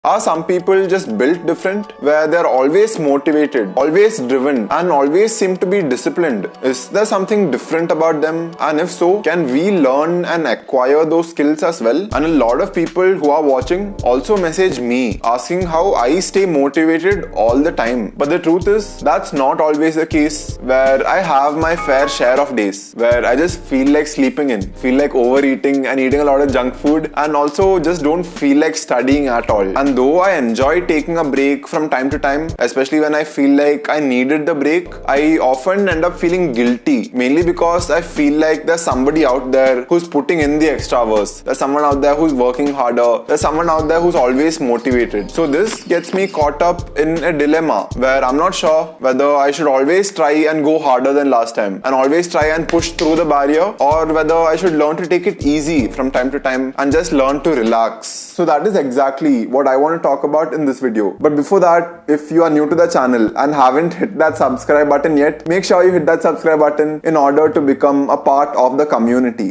Are some people just built different, where they're always motivated, always driven, and always seem to be disciplined? Is there something different about them? And if so, can we learn and acquire those skills as well? And a lot of people who are watching also message me asking how I stay motivated all the time. But the truth is, that's not always the case, where I have my fair share of days where I just feel like sleeping in, feel like overeating and eating a lot of junk food, and also just don't feel like studying at all. And though I enjoy taking a break from time to time, especially when I feel like I needed the break, I often end up feeling guilty, mainly because I feel like there's somebody out there who's putting in the extra hours. There's someone out there who's working harder. There's someone out there who's always motivated. So this gets me caught up in a dilemma where I'm not sure whether I should always try and go harder than last time and always try and push through the barrier, or whether I should learn to take it easy from time to time and just learn to relax. So that is exactly what I want to talk about in this video. But before that, if you are new to the channel and haven't hit that subscribe button yet, make sure you hit that subscribe button in order to become a part of the community.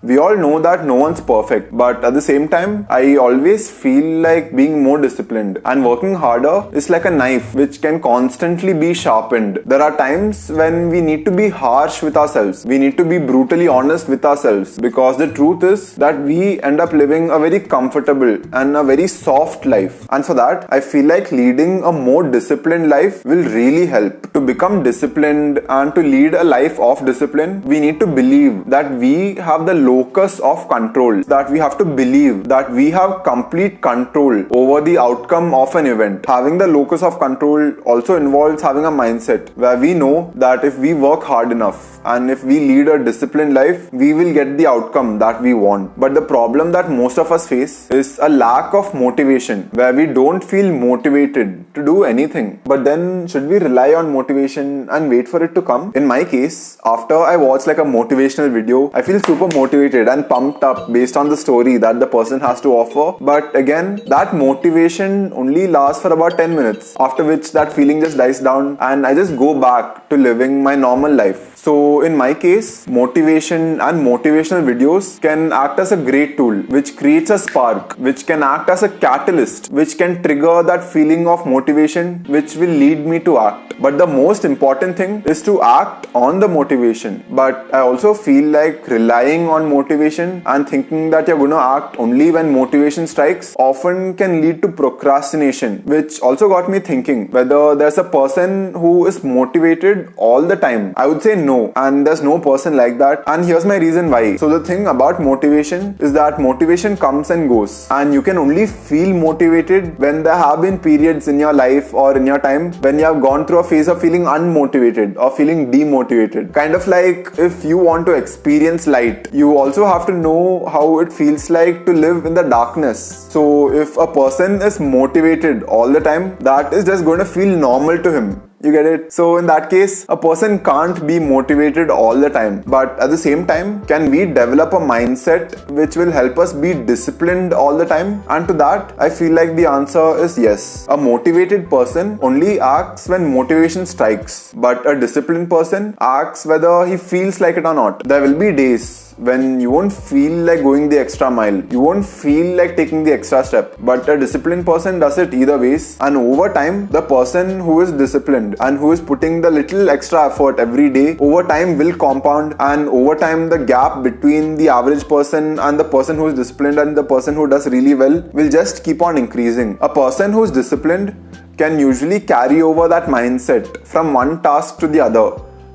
We all know that no one's perfect, but at the same time, I always feel like being more disciplined and working harder is like a knife which can constantly be sharpened. There are times when we need to be harsh with ourselves. We need to be brutally honest with ourselves, because the truth is that we end up living a very comfortable and a very soft life. And for that, I feel like leading a more disciplined life will really help. To become disciplined and to lead a life of discipline, we need to believe that we have the locus of control, that we have to believe that we have complete control over the outcome of an event. Having the locus of control also involves having a mindset where we know that if we work hard enough and if we lead a disciplined life, we will get the outcome that we want. But the problem that most of us face is a lack of motivation, where we don't feel motivated to do anything. But then, should we rely on motivation and wait for it to come? In my case, after I watch like a motivational video, I feel super motivated and pumped up based on the story that the person has to offer. But again, that motivation only lasts for about 10 minutes, after which that feeling just dies down and I just go back to living my normal life. So in my case, motivation and motivational videos can act as a great tool which creates a spark, which can act as a catalyst, which can trigger that feeling of motivation which will lead me to act. But the most important thing is to act on the motivation. But I also feel like relying on motivation and thinking that you're going to act only when motivation strikes often can lead to procrastination, which also got me thinking whether there's a person who is motivated all the time. I would say no. And there's no person like that. And here's my reason why. So the thing about motivation is that motivation comes and goes, and you can only feel motivated when there have been periods in your life or in your time when you have gone through a phase of feeling unmotivated or feeling demotivated. Kind of like if you want to experience light, you also have to know how it feels like to live in the darkness. So if a person is motivated all the time, that is just going to feel normal to him. You get it? So in that case, a person can't be motivated all the time. But at the same time, can we develop a mindset which will help us be disciplined all the time? And to that, I feel like the answer is yes. A motivated person only acts when motivation strikes. But a disciplined person acts whether he feels like it or not. There will be days when you won't feel like going the extra mile. You won't feel like taking the extra step. But a disciplined person does it either ways. And over time, the person who is disciplined and who is putting the little extra effort every day, over time will compound, and over time the gap between the average person and the person who is disciplined and the person who does really well will just keep on increasing. A person who is disciplined can usually carry over that mindset from one task to the other,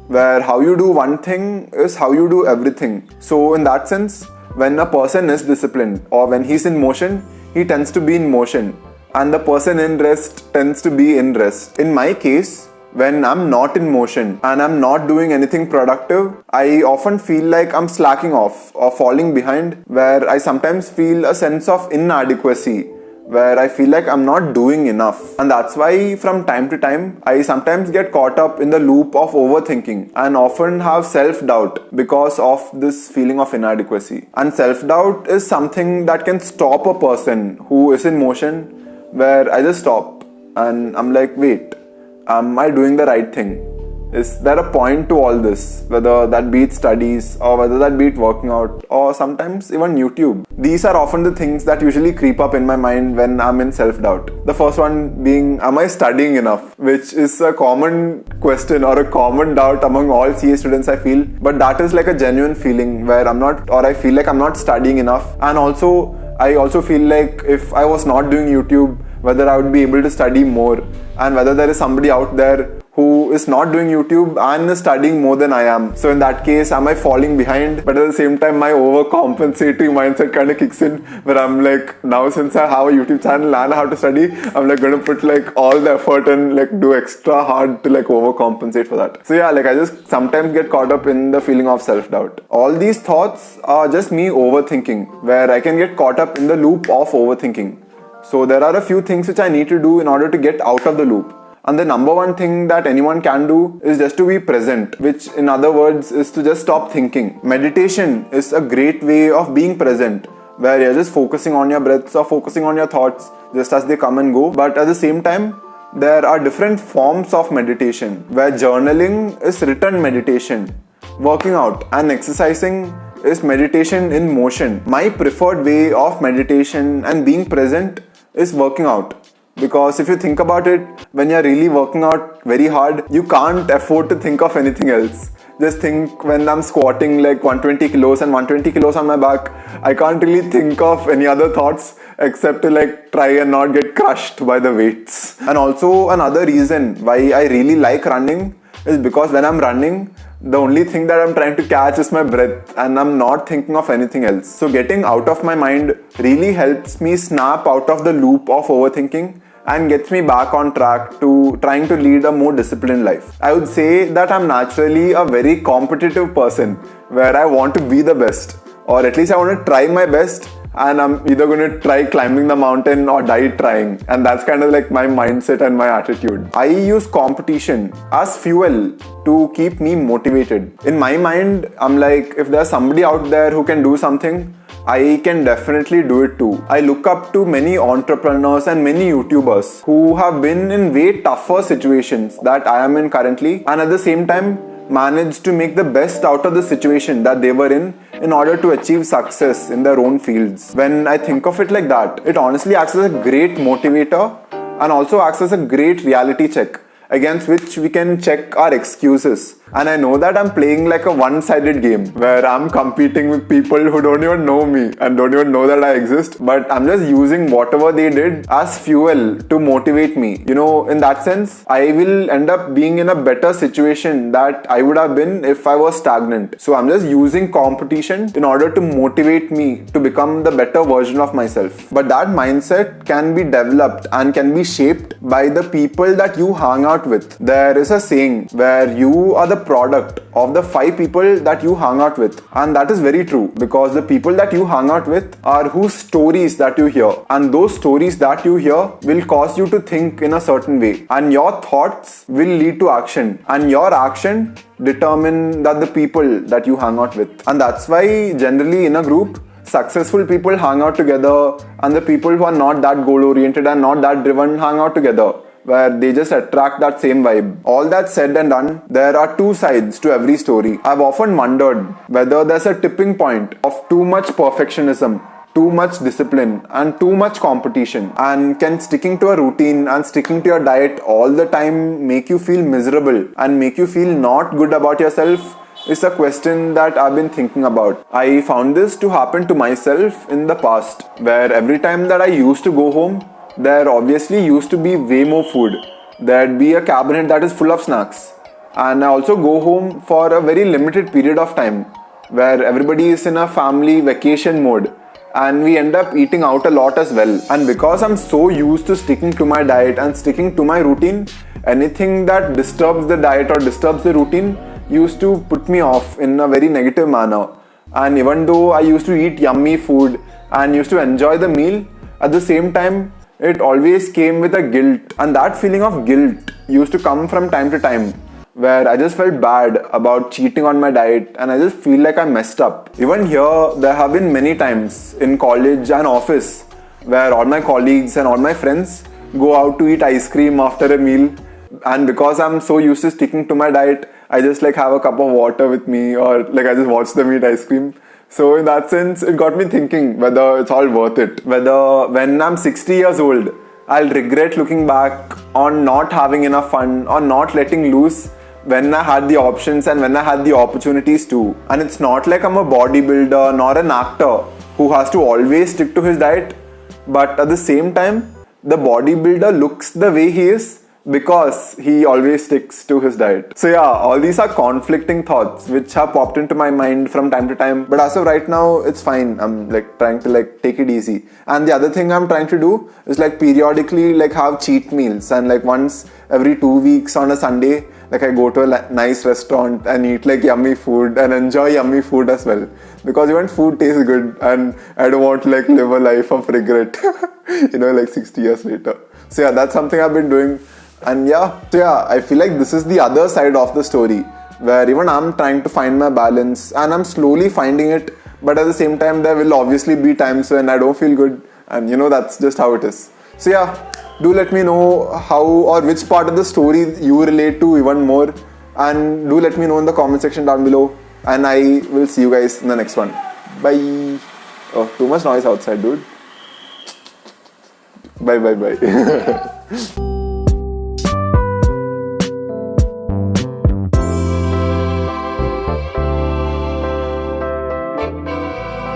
where how you do one thing is how you do everything. So in that sense, when a person is disciplined or when he's in motion, he tends to be in motion, and the person in rest tends to be in rest. In my case, when I'm not in motion and I'm not doing anything productive, I often feel like I'm slacking off or falling behind, where I sometimes feel a sense of inadequacy, where I feel like I'm not doing enough. And that's why from time to time, I sometimes get caught up in the loop of overthinking and often have self-doubt because of this feeling of inadequacy. And self-doubt is something that can stop a person who is in motion, where I just stop and I'm like, wait, am I doing the right thing? Is there a point to all this? Whether that be it studies or whether that be it working out or sometimes even YouTube. These are often the things that usually creep up in my mind when I'm in self-doubt. The first one being, am I studying enough? Which is a common question or a common doubt among all CA students, I feel. But that is like a genuine feeling where I feel like I'm not studying enough. And I also feel like if I was not doing YouTube, whether I would be able to study more, and whether there is somebody out there who is not doing YouTube and is studying more than I am. So in that case, am I falling behind? But at the same time, my overcompensating mindset kind of kicks in, where I'm like, now since I have a YouTube channel and how to study, I'm like going to put like all the effort and like do extra hard to like overcompensate for that. So yeah, like I just sometimes get caught up in the feeling of self-doubt. All these thoughts are just me overthinking, where I can get caught up in the loop of overthinking. So there are a few things which I need to do in order to get out of the loop. And the number one thing that anyone can do is just to be present, which in other words is to just stop thinking. Meditation is a great way of being present, where you're just focusing on your breaths or focusing on your thoughts just as they come and go. But at the same time, there are different forms of meditation, where journaling is written meditation, working out and exercising is meditation in motion. My preferred way of meditation and being present is working out. Because if you think about it, when you're really working out very hard, you can't afford to think of anything else. Just think, when I'm squatting like 120 kilos and 120 kilos on my back, I can't really think of any other thoughts except to like try and not get crushed by the weights. And also another reason why I really like running is because when I'm running, the only thing that I'm trying to catch is my breath and I'm not thinking of anything else. So getting out of my mind really helps me snap out of the loop of overthinking and gets me back on track to trying to lead a more disciplined life. I would say that I'm naturally a very competitive person, where I want to be the best, or at least I want to try my best, and I'm either going to try climbing the mountain or die trying. And that's kind of like my mindset and my attitude. I use competition as fuel to keep me motivated. In my mind, I'm like, if there's somebody out there who can do something, I can definitely do it too. I look up to many entrepreneurs and many YouTubers who have been in way tougher situations that I am in currently, and at the same time managed to make the best out of the situation that they were in order to achieve success in their own fields. When I think of it like that, it honestly acts as a great motivator and also acts as a great reality check against which we can check our excuses. And I know that I'm playing like a one-sided game, where I'm competing with people who don't even know me and don't even know that I exist, but I'm just using whatever they did as fuel to motivate me. You know, in that sense, I will end up being in a better situation that I would have been if I was stagnant. So I'm just using competition in order to motivate me to become the better version of myself. But that mindset can be developed and can be shaped by the people that you hang out with. There is a saying where you are the product of the 5 people that you hang out with, and that is very true, because the people that you hang out with are whose stories that you hear, and those stories that you hear will cause you to think in a certain way, and your thoughts will lead to action, and your action determine that the people that you hang out with. And that's why generally in a group, successful people hang out together, and the people who are not that goal oriented and not that driven hang out together, where they just attract that same vibe. All that said and done, there are 2 sides to every story. I've often wondered whether there's a tipping point of too much perfectionism, too much discipline, and too much competition. And can sticking to a routine and sticking to your diet all the time make you feel miserable and make you feel not good about yourself? Is a question that I've been thinking about. I found this to happen to myself in the past, where every time that I used to go home, there obviously used to be way more food. There'd be a cabinet that is full of snacks. And I also go home for a very limited period of time, where everybody is in a family vacation mode, and we end up eating out a lot as well. And because I'm so used to sticking to my diet and sticking to my routine, anything that disturbs the diet or disturbs the routine used to put me off in a very negative manner. And even though I used to eat yummy food and used to enjoy the meal, at the same time, it always came with a guilt, and that feeling of guilt used to come from time to time, where I just felt bad about cheating on my diet and I just feel like I messed up. Even here, there have been many times in college and office where all my colleagues and all my friends go out to eat ice cream after a meal, And because I'm so used to sticking to my diet, I just like have a cup of water with me, or like I just watch them eat ice cream. So in that sense, it got me thinking whether it's all worth it. Whether when I'm 60 years old, I'll regret looking back on not having enough fun or not letting loose when I had the options and when I had the opportunities to. And it's not like I'm a bodybuilder nor an actor who has to always stick to his diet, but at the same time, the bodybuilder looks the way he is because he always sticks to his diet. So yeah, all these are conflicting thoughts which have popped into my mind from time to time, but as of right now, it's fine. I'm like trying to like take it easy. And the other thing I'm trying to do is like periodically like have cheat meals, and like once every 2 weeks on a Sunday, like I go to a nice restaurant and eat like yummy food and enjoy yummy food as well, because even food tastes good and I don't want to like live a life of regret like 60 years later. So yeah, that's something I've been doing. And I feel like this is the other side of the story, where even I'm trying to find my balance and I'm slowly finding it, but at the same time there will obviously be times when I don't feel good, and that's just how it is. So yeah, do let me know how or which part of the story you relate to even more, and do let me know in the comment section down below, and I will see you guys in the next one. Bye. Oh, too much noise outside, dude. Bye.